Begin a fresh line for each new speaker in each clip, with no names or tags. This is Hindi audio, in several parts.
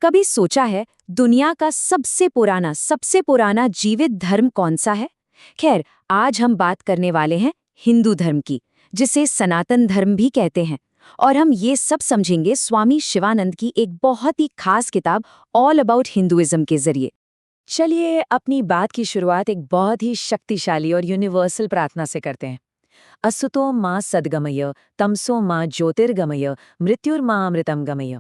कभी सोचा है दुनिया का सबसे पुराना जीवित धर्म कौन सा है? खैर, आज हम बात करने वाले हैं हिंदू धर्म की, जिसे सनातन धर्म भी कहते हैं। और हम ये सब समझेंगे स्वामी शिवानंद की एक बहुत ही खास किताब ऑल अबाउट हिंदुइज्म के जरिए। चलिए अपनी बात की शुरुआत एक बहुत ही शक्तिशाली और यूनिवर्सल प्रार्थना से करते हैं। असुतो मां सद्गमय, तमसो मां ज्योतिर्गमय, मृत्युर्मां अमृतम गमय।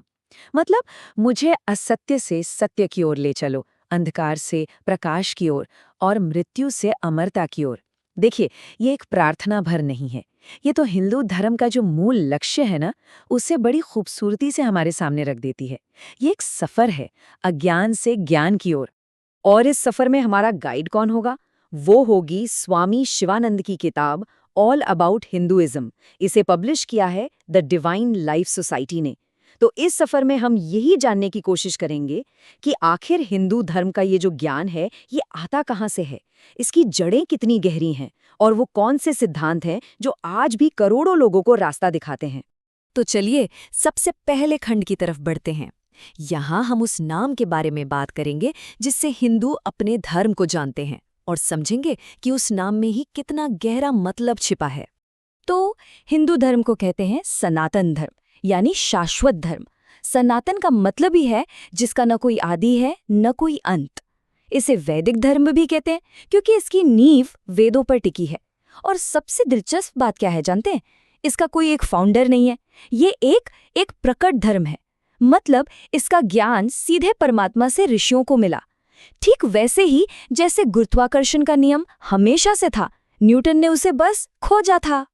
मतलब, मुझे असत्य से सत्य की ओर ले चलो, अंधकार से प्रकाश की ओर और मृत्यु से अमरता की ओर। देखिए, ये एक प्रार्थना भर नहीं है। ये तो हिंदू धर्म का जो मूल लक्ष्य है ना, उसे बड़ी खूबसूरती से हमारे सामने रख देती है। ये एक सफर है, अज्ञान से ज्ञान की ओर। और इस सफर में हमारा गाइड कौन होगा? वो होगी स्वामी शिवानंद की किताब ऑल अबाउट हिंदुइज्म। इसे पब्लिश किया है द डिवाइन लाइफ सोसाइटी ने। तो इस सफर में हम यही जानने की कोशिश करेंगे कि आखिर हिंदू धर्म का ये जो ज्ञान है, ये आता कहाँ से है, इसकी जड़ें कितनी गहरी हैं और वो कौन से सिद्धांत हैं जो आज भी करोड़ों लोगों को रास्ता दिखाते हैं। तो चलिए सबसे पहले खंड की तरफ बढ़ते हैं। यहाँ हम उस नाम के बारे में बात करेंगे जिससे हिंदू अपने धर्म को जानते हैं और समझेंगे कि उस नाम में ही कितना गहरा मतलब छिपा है। तो हिंदू धर्म को कहते हैं सनातन धर्म, यानी शाश्वत धर्म। सनातन का मतलब ही है जिसका न कोई आदि है न कोई अंत। इसे वैदिक धर्म भी कहते हैं क्योंकि इसकी नींव वेदों पर टिकी है। और सबसे दिलचस्प बात क्या है जानते हैं? इसका कोई एक फाउंडर नहीं है, ये एक प्रकट धर्म है। मतलब इसका ज्ञान सीधे परमात्मा से ऋषियों को मिला, ठीक वैसे ही जैसे गुरुत्वाकर्षण का नियम हमेशा से था, न्यूटन ने उसे बस खोजा था।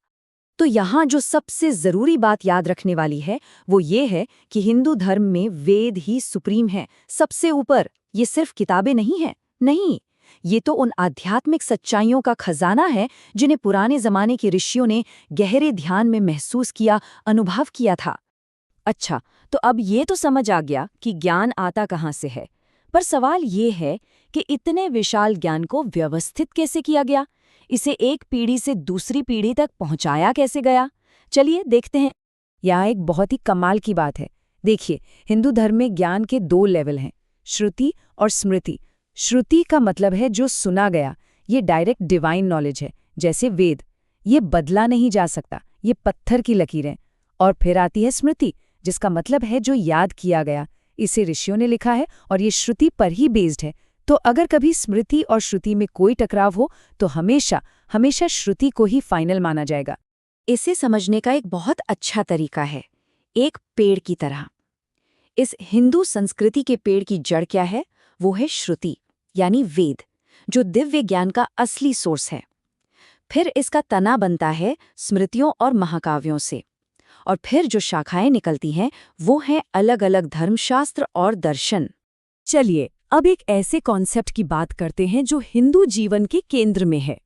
तो यहाँ जो सबसे जरूरी बात याद रखने वाली है वो ये है कि हिंदू धर्म में वेद ही सुप्रीम है, सबसे ऊपर। ये सिर्फ किताबें नहीं हैं, नहीं, ये तो उन आध्यात्मिक सच्चाइयों का खजाना है जिन्हें पुराने जमाने के ऋषियों ने गहरे ध्यान में महसूस किया, अनुभव किया था। अच्छा, तो अब ये तो समझ आ गया कि ज्ञान आता कहाँ से है, पर सवाल ये है कि इतने विशाल ज्ञान को व्यवस्थित कैसे किया गया, इसे एक पीढ़ी से दूसरी पीढ़ी तक पहुंचाया कैसे गया? चलिए देखते हैं। यहाँ एक बहुत ही कमाल की बात है। देखिए, हिंदू धर्म में ज्ञान के दो लेवल हैं, श्रुति और स्मृति। श्रुति का मतलब है जो सुना गया, ये डायरेक्ट डिवाइन नॉलेज है, जैसे वेद। ये बदला नहीं जा सकता, ये पत्थर की लकीरें। और फिर आती है स्मृति, जिसका मतलब है जो याद किया गया, इसे ऋषियों ने लिखा है और ये श्रुति पर ही बेस्ड है। तो अगर कभी स्मृति और श्रुति में कोई टकराव हो तो हमेशा श्रुति को ही फाइनल माना जाएगा। इसे समझने का एक बहुत अच्छा तरीका है, एक पेड़ की तरह। इस हिंदू संस्कृति के पेड़ की जड़ क्या है? वो है श्रुति, यानी वेद, जो दिव्य ज्ञान का असली सोर्स है। फिर इसका तना बनता है स्मृतियों और महाकाव्यों से, और फिर जो शाखाएं निकलती हैं वो हैं अलग अलग धर्मशास्त्र और दर्शन। चलिए अब एक ऐसे कॉन्सेप्ट की बात करते हैं जो हिंदू जीवन के केंद्र में है,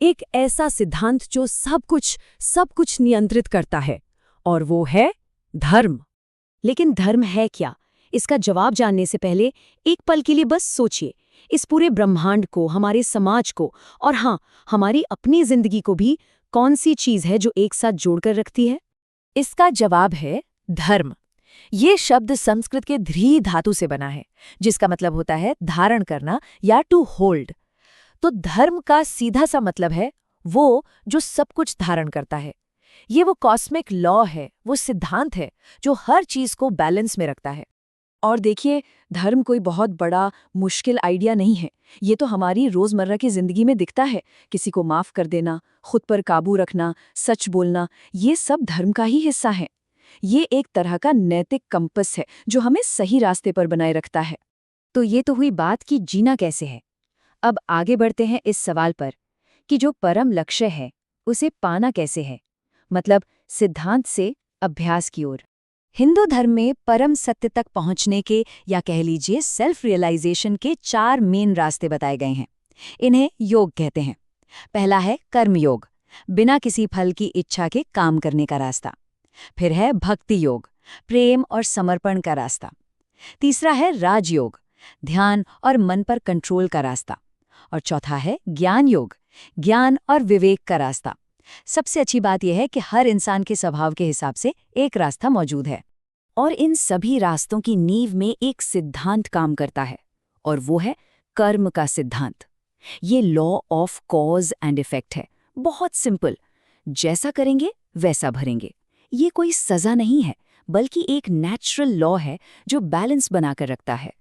एक ऐसा सिद्धांत जो सब कुछ नियंत्रित करता है, और वो है धर्म। लेकिन धर्म है क्या? इसका जवाब जानने से पहले एक पल के लिए बस सोचिए, इस पूरे ब्रह्मांड को, हमारे समाज को और हाँ, हमारी अपनी जिंदगी को भी कौन सी चीज है जो एक साथ जोड़कर रखती है? इसका जवाब है धर्म। ये शब्द संस्कृत के ध्री धातु से बना है, जिसका मतलब होता है धारण करना या टू होल्ड। तो धर्म का सीधा सा मतलब है वो जो सब कुछ धारण करता है। ये वो कॉस्मिक लॉ है, वो सिद्धांत है जो हर चीज को बैलेंस में रखता है। और देखिए, धर्म कोई बहुत बड़ा मुश्किल आइडिया नहीं है। ये तो हमारी रोजमर्रा की जिंदगी में दिखता है। किसी को माफ कर देना, खुद पर काबू रखना, सच बोलना, ये सब धर्म का ही हिस्सा है। ये एक तरह का नैतिक कंपस है जो हमें सही रास्ते पर बनाए रखता है। तो ये तो हुई बात कि जीना कैसे है। अब आगे बढ़ते हैं इस सवाल पर कि जो परम लक्ष्य है उसे पाना कैसे है, मतलब सिद्धांत से अभ्यास की ओर। हिंदू धर्म में परम सत्य तक पहुंचने के, या कह लीजिए सेल्फ रियलाइजेशन के 4 मेन रास्ते बताए गए हैं। इन्हें योग कहते हैं। पहला है कर्म योग, बिना किसी फल की इच्छा के काम करने का रास्ता। फिर है भक्ति योग, प्रेम और समर्पण का रास्ता। तीसरा है राजयोग, ध्यान और मन पर कंट्रोल का रास्ता। और चौथा है ज्ञान योग, ज्ञान और विवेक का रास्ता। सबसे अच्छी बात यह है कि हर इंसान के स्वभाव के हिसाब से एक रास्ता मौजूद है। और इन सभी रास्तों की नींव में एक सिद्धांत काम करता है, और वो है कर्म का सिद्धांत। ये law of cause and effect है, बहुत सिंपल। जैसा करेंगे वैसा भरेंगे। ये कोई सजा नहीं है, बल्कि एक नेचुरल लॉ है जो बैलेंस बनाकर रखता है।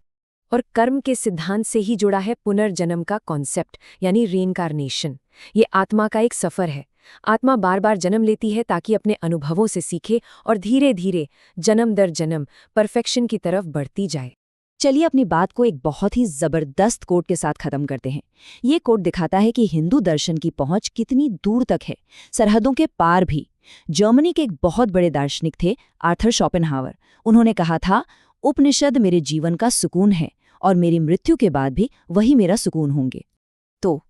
और कर्म के सिद्धांत से ही जुड़ा है पुनर्जन्म का कॉन्सेप्ट, यानी रीइंकार्नेशन। ये आत्मा का एक सफर है। आत्मा बार बार जन्म लेती है ताकि अपने अनुभवों से सीखे और धीरे धीरे जन्म दर जन्म परफेक्शन की तरफ बढ़ती जाए। चलिए अपनी बात को एक बहुत ही जबरदस्त कोट के साथ खत्म करते हैं। ये कोट दिखाता है कि हिंदू दर्शन की पहुंच कितनी दूर तक है, सरहदों के पार भी। जर्मनी के एक बहुत बड़े दार्शनिक थे, आर्थर शोपेनहावर। उन्होंने कहा था, उपनिषद मेरे जीवन का सुकून है और मेरी मृत्यु के बाद भी वही मेरा सुकून होंगे। तो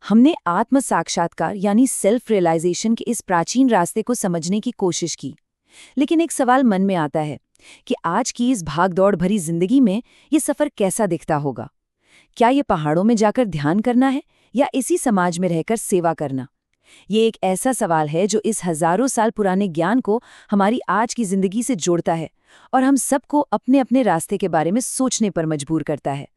हमने आत्म साक्षात्कार यानी सेल्फ रियलाइजेशन के इस प्राचीन रास्ते को समझने की कोशिश की। लेकिन एक सवाल मन में आता है कि आज की इस भागदौड़ भरी जिंदगी में ये सफर कैसा दिखता होगा? क्या ये पहाड़ों में जाकर ध्यान करना है या इसी समाज में रहकर सेवा करना? ये एक ऐसा सवाल है जो इस हजारों साल पुराने ज्ञान को हमारी आज की जिंदगी से जोड़ता है और हम सबको अपने अपने रास्ते के बारे में सोचने पर मजबूर करता है।